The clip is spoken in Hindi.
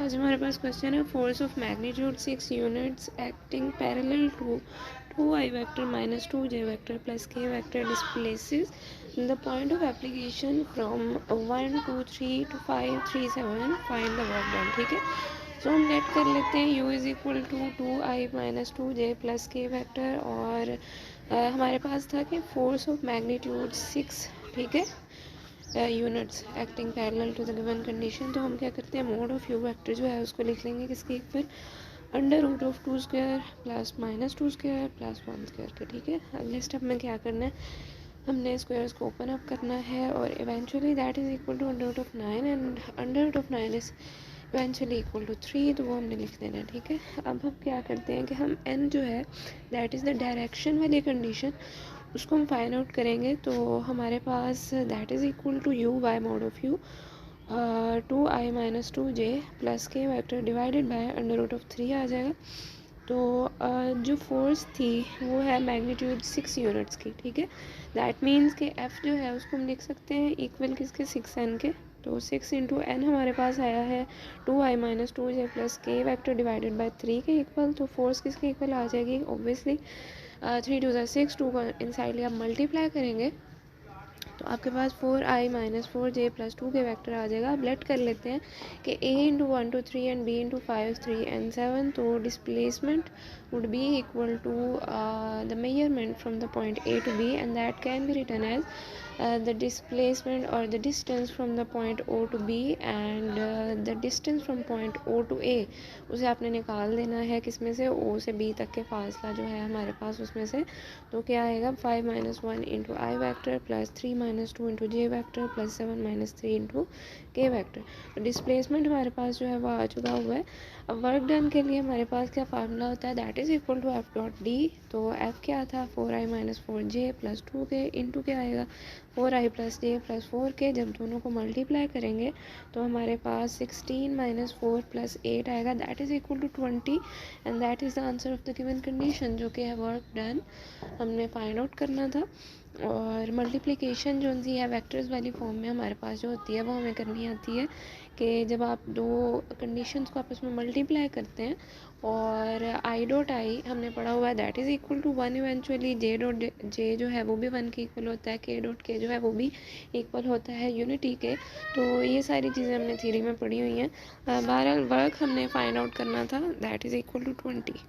आज हमारे पास क्वेश्चन है force of magnitude 6 units acting parallel to 2i vector minus 2j vector plus k vector displaces the point of application from 1 2 3 to 5 3 7 find the work done. ठीक है, सो हम लेट कर लेते हैं u is equal to 2i minus 2j plus k vector और हमारे पास था कि फोर्स ऑफ मैग्नीट्यूड 6, ठीक है, units acting parallel to the given condition. तो हम क्या करते हैं, मोड ऑफ यू वेक्टर जो है उसको लिख लेंगे किसके ऊपर, under root of 2 square plus minus 2 square plus 1 square के। ठीक है, अगले स्टेप में क्या करना है, हमने स्क्वायर्स को ओपन अप करना है और eventually that is equal to under root of 9 and under root of 9 is eventually equal to 3, तो वो हमने लिख देना है। ठीक है, अब हम क्या करते हैं कि हम n जो है दैट इज़ द डायरेक्शन वाली कंडीशन उसको हम फाइंड आउट करेंगे। तो हमारे पास that is equal to u by mod of u 2i minus 2j plus k vector divided by under root of 3 आ जाएगा। तो जो फोर्स थी वो है मैग्नीट्यूड 6 यूनिट्स की। ठीक है, दैट मीन्स कि f जो है उसको हम लिख सकते हैं इक्वल किसके, 6n के। तो 6 इंटू एन हमारे पास आया है 2i minus 2j plus k vector divided bye 3 के इक्वल। तो फोर्स किसके इक्वल आ जाएगी, ऑब्वियसली 3 2 6, 2 को इनसाइडली आप मल्टीप्लाई करेंगे तो आपके पास 4i माइनस 4j प्लस 2 के वेक्टर आ जाएगा। अब लेट कर लेते हैं कि a into 1 two 3 and b into 5 3 and 7, तो displacement would be equal to the measurement from the point A to B and that can be written as the displacement or the distance from the point O to B and the distance from point O to A उसे आपने निकाल देना है किसमें से, O से B तक के फासला जो है हमारे पास उसमें से। तो क्या आएगा 5 माइनस 1 इंटू आई वैक्टर प्लस 3 माइनस 2 इंटू जे वैक्टर प्लस 7 माइनस 3 इंटू के वैक्टर। तो डिस्प्लेसमेंट हमारे पास जो है वो आ चुका हुआ है। अब वर्क डन के लिए हमारे पास क्या फार्मूला होता है, that is equal to F dot D. तो एफ क्या था, 4i माइनस 4j प्लस 2 के इंटू क्या आएगा 4i प्लस j प्लस 4 के। जब दोनों को मल्टीप्लाई करेंगे तो हमारे पास 16 माइनस 4 प्लस 8 आएगा, that is equal to 20 and that is the answer of the given condition जो कि है वर्क डन हमने फाइंड आउट करना था। और मल्टीप्लिकेशन जो सी है वेक्टर्स वाली फॉर्म में हमारे पास जो होती है वो हमें करनी आती है कि जब आप दो कंडीशंस को आपस में मल्टीप्लाई करते हैं और आई डॉट आई हमने पढ़ा हुआ है that is equal to 1 eventually J dot J जो है वो भी 1 के इक्वल होता है, के डॉट के जो है वो भी इक्वल होता है यूनिटी के। तो ये सारी चीज़ें हमने थ्योरी में पढ़ी हुई हैं। बहरहाल वर्क हमने फाइंड आउट करना था दैट इज़ इक्वल टू 20।